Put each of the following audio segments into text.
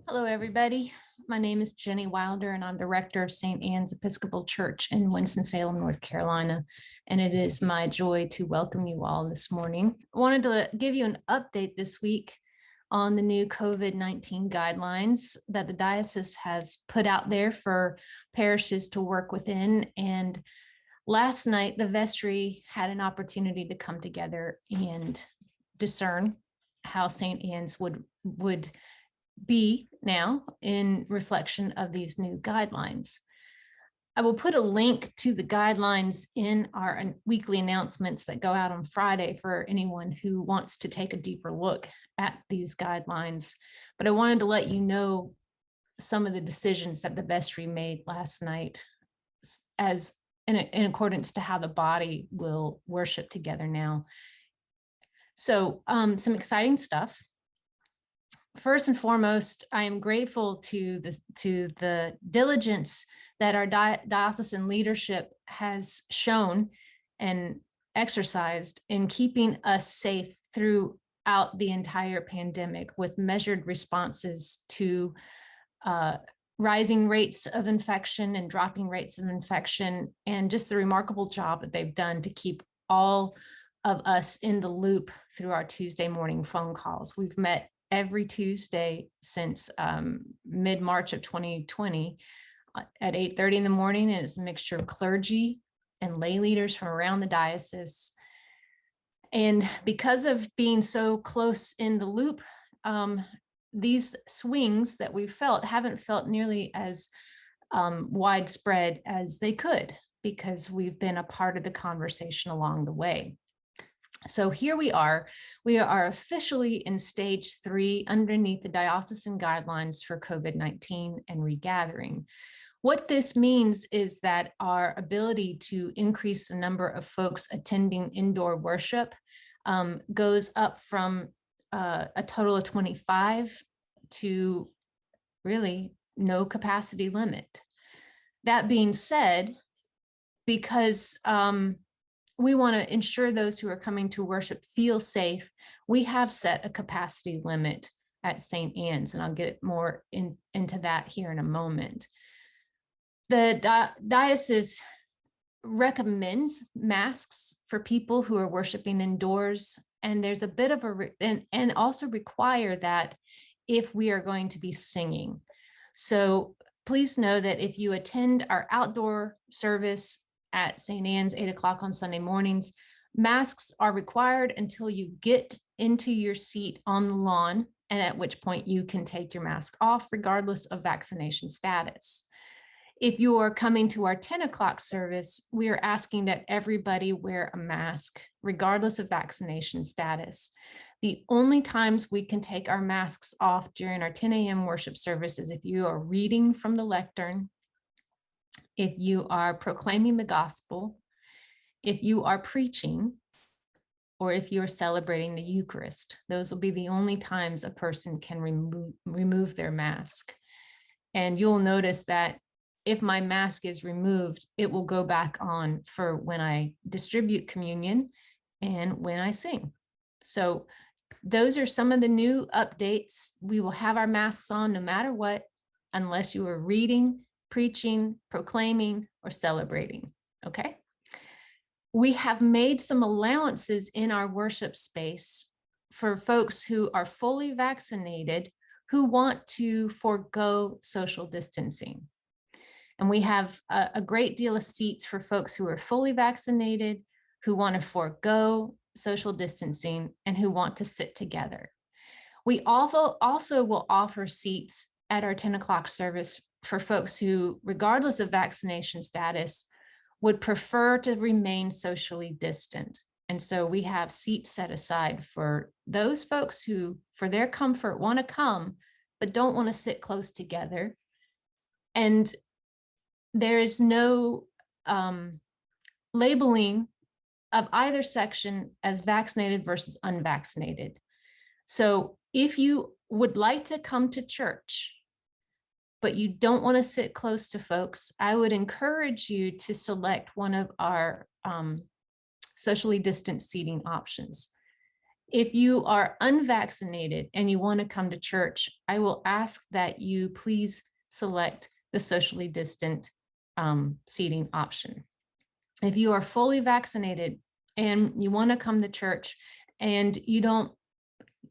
Hello, everybody. My name is Ginny Wilder, and I'm the rector of St. Anne's Episcopal Church in Winston-Salem, North Carolina. And it is my joy to welcome you all this morning. I wanted to give you an update this week on the new COVID-19 guidelines that the diocese has put out there for parishes to work within. And last night, the Vestry had an opportunity to come together and discern how St. Anne's would be now in reflection of these new guidelines. I will put a link to the guidelines in our weekly announcements that go out on Friday for anyone who wants to take a deeper look at these guidelines. But I wanted to let you know some of the decisions that the vestry made last night as in accordance to how the body will worship together now. So some exciting stuff. First and foremost, I am grateful to the diligence that our diocesan leadership has shown and exercised in keeping us safe throughout the entire pandemic with measured responses to rising rates of infection and dropping rates of infection, and just the remarkable job that they've done to keep all of us in the loop through our Tuesday morning phone calls. We've met every Tuesday since mid-March of 2020 at 8:30 in the morning, and it's a mixture of clergy and lay leaders from around the diocese. And because of being so close in the loop, these swings that we've felt haven't felt nearly as widespread as they could, because we've been a part of the conversation along the way. So here we are officially in stage 3 underneath the diocesan guidelines for COVID-19 and regathering. What this means is that our ability to increase the number of folks attending indoor worship goes up from a total of 25 to really no capacity limit. That being said, because we want to ensure those who are coming to worship feel safe, we have set a capacity limit at St. Anne's, and I'll get more into that here in a moment. The diocese recommends masks for people who are worshiping indoors, and there's a bit of and also require that if we are going to be singing. So please know that if you attend our outdoor service at St. Anne's 8 o'clock on Sunday mornings, masks are required until you get into your seat on the lawn, and at which point you can take your mask off regardless of vaccination status. If you are coming to our 10 o'clock service, we are asking that everybody wear a mask regardless of vaccination status. The only times we can take our masks off during our 10 a.m. worship service is if you are reading from the lectern, if you are proclaiming the gospel, if you are preaching, or if you are celebrating the Eucharist. Those will be the only times a person can remove their mask. And you'll notice that if my mask is removed, it will go back on for when I distribute communion and when I sing. So those are some of the new updates. We will have our masks on no matter what, unless you are reading, preaching, proclaiming, or celebrating, okay? We have made some allowances in our worship space for folks who are fully vaccinated who want to forego social distancing. And we have a great deal of seats for folks who are fully vaccinated, who want to forego social distancing, and who want to sit together. We also will offer seats at our 10 o'clock service for folks who, regardless of vaccination status, would prefer to remain socially distant. And so we have seats set aside for those folks who, for their comfort, want to come, but don't want to sit close together. And there is no labeling of either section as vaccinated versus unvaccinated. So if you would like to come to church, but you don't want to sit close to folks, I would encourage you to select one of our socially distant seating options. If you are unvaccinated and you want to come to church, I will ask that you please select the socially distant seating option. If you are fully vaccinated and you want to come to church and you don't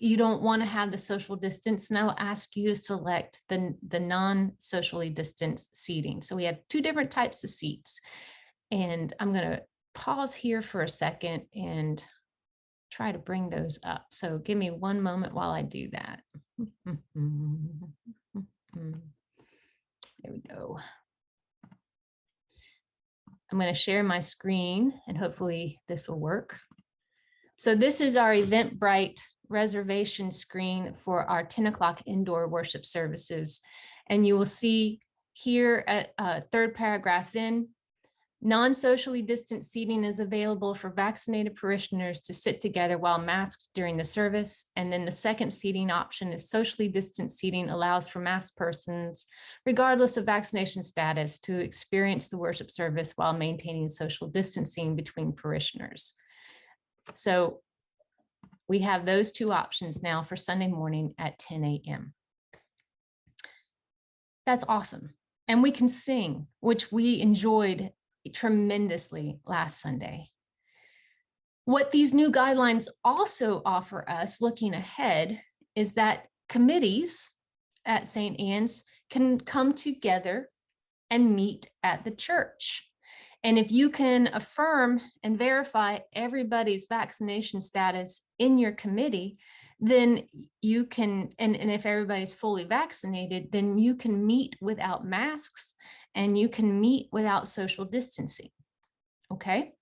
want to have the social distance, and I'll ask you to select the non-socially distanced seating. So we have two different types of seats. And I'm going to pause here for a second and try to bring those up. So give me one moment while I do that. There we go. I'm going to share my screen and hopefully this will work. So this is our Eventbrite reservation screen for our 10 o'clock indoor worship services. And you will see here at third paragraph in, non-socially distant seating is available for vaccinated parishioners to sit together while masked during the service. And then the second seating option is socially distant seating allows for masked persons, regardless of vaccination status, to experience the worship service while maintaining social distancing between parishioners. So we have those two options now for Sunday morning at 10 a.m. That's awesome. And we can sing, which we enjoyed tremendously last Sunday. What these new guidelines also offer us looking ahead is that committees at St. Anne's can come together and meet at the church. And if you can affirm and verify everybody's vaccination status in your committee, then you can, and if everybody's fully vaccinated, then you can meet without masks and you can meet without social distancing, okay?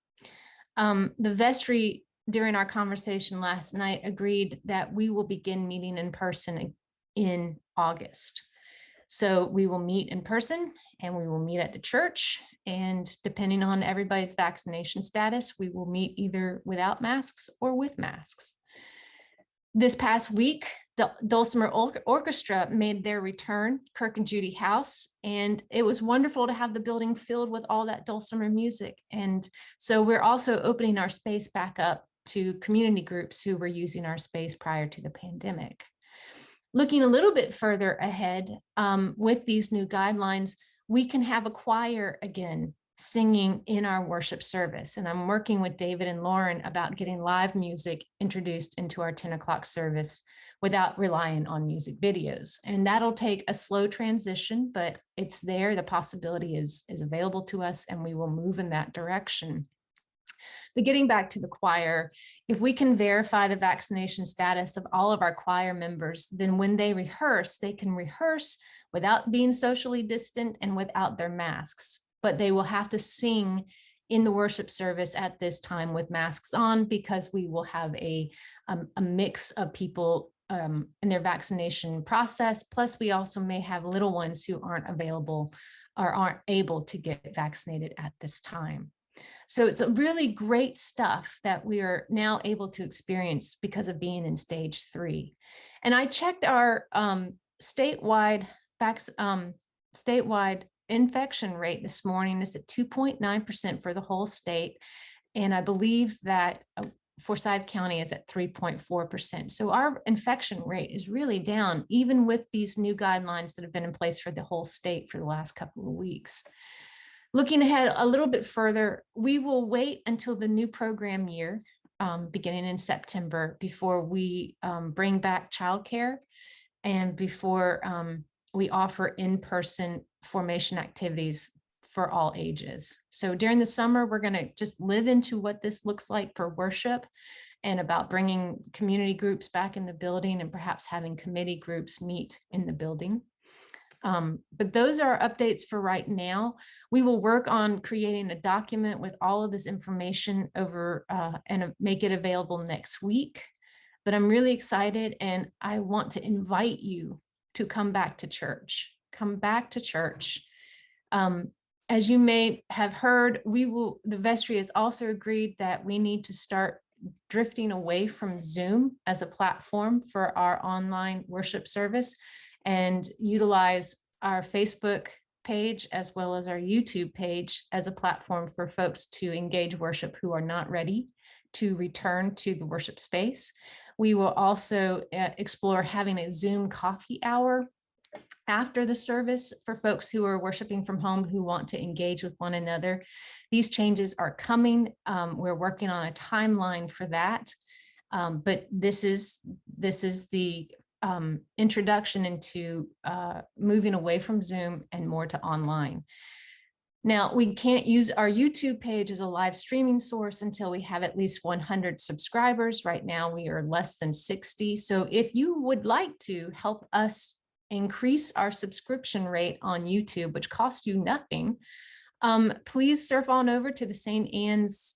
The vestry, during our conversation last night, agreed that we will begin meeting in person in August. So we will meet in person and we will meet at the church. And depending on everybody's vaccination status, we will meet either without masks or with masks. This past week, the Dulcimer Orchestra made their return, Kirk and Judy House, and it was wonderful to have the building filled with all that dulcimer music. And so we're also opening our space back up to community groups who were using our space prior to the pandemic. Looking a little bit further ahead, with these new guidelines, we can have a choir again singing in our worship service. And I'm working with David and Lauren about getting live music introduced into our 10 o'clock service without relying on music videos. And that'll take a slow transition, but it's there. The possibility is available to us, and we will move in that direction. But getting back to the choir, if we can verify the vaccination status of all of our choir members, then when they can rehearse without being socially distant and without their masks. But they will have to sing in the worship service at this time with masks on, because we will have a mix of people in their vaccination process. Plus, we also may have little ones who aren't available or aren't able to get vaccinated at this time. So it's a really great stuff that we are now able to experience because of being in stage 3. And I checked our statewide infection rate this morning. Is at 2.9% for the whole state. And I believe that Forsyth County is at 3.4%. So our infection rate is really down, even with these new guidelines that have been in place for the whole state for the last couple of weeks. Looking ahead a little bit further, we will wait until the new program year, beginning in September, before we bring back childcare and before we offer in-person formation activities for all ages. So during the summer, we're going to just live into what this looks like for worship and about bringing community groups back in the building and perhaps having committee groups meet in the building. But those are updates for right now. We will work on creating a document with all of this information over and make it available next week. But I'm really excited, and I want to invite you to come back to church. Come back to church. As you may have heard, the vestry has also agreed that we need to start drifting away from Zoom as a platform for our online worship service and utilize our Facebook page as well as our YouTube page as a platform for folks to engage worship who are not ready to return to the worship space. We will also explore having a Zoom coffee hour after the service for folks who are worshiping from home who want to engage with one another. These changes are coming. We're working on a timeline for that. But this is the introduction into moving away from Zoom and more to online. Now, we can't use our YouTube page as a live streaming source until we have at least 100 subscribers. Right now, we are less than 60. So if you would like to help us increase our subscription rate on YouTube, which costs you nothing, please surf on over to the St. Anne's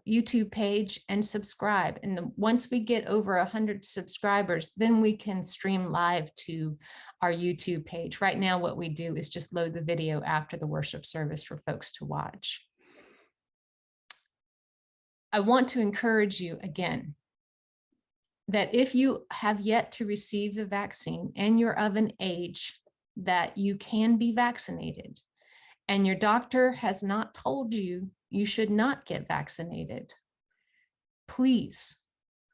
YouTube page and subscribe. And once we get over 100 subscribers, then we can stream live to our YouTube page. Right now, what we do is just load the video after the worship service for folks to watch. I want to encourage you again that if you have yet to receive the vaccine and you're of an age that you can be vaccinated, and your doctor has not told you you should not get vaccinated, please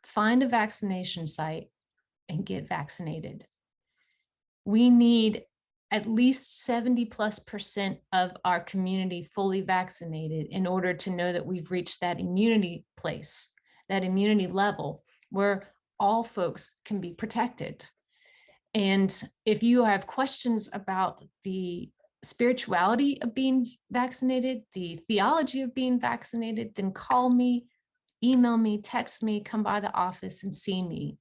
find a vaccination site and get vaccinated. We need at least 70+% of our community fully vaccinated in order to know that we've reached that immunity place, that immunity level where all folks can be protected. And if you have questions about the spirituality of being vaccinated, the theology of being vaccinated, then call me, email me, text me, come by the office and see me.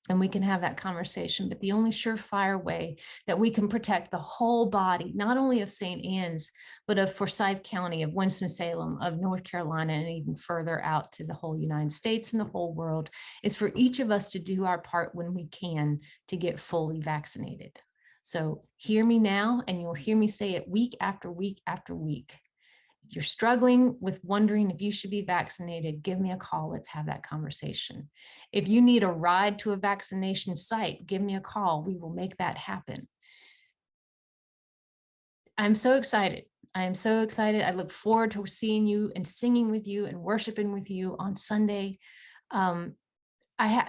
And we can have that conversation. But the only surefire way that we can protect the whole body, not only of St. Anne's, but of Forsyth County, of Winston-Salem, of North Carolina, and even further out to the whole United States and the whole world, is for each of us to do our part when we can to get fully vaccinated. So hear me now, and you'll hear me say it week after week after week. If you're struggling with wondering if you should be vaccinated, give me a call. Let's have that conversation. If you need a ride to a vaccination site, give me a call. We will make that happen. I'm so excited. I am so excited. I look forward to seeing you and singing with you and worshiping with you on Sunday.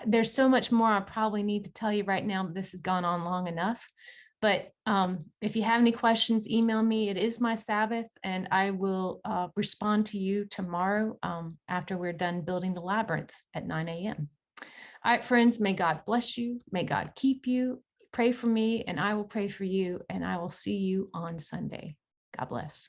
There's so much more I probably need to tell you right now, but this has gone on long enough. But if you have any questions, email me. It is my Sabbath, and I will respond to you tomorrow after we're done building the labyrinth at 9 a.m. All right, friends, may God bless you. May God keep you. Pray for me, and I will pray for you, and I will see you on Sunday. God bless.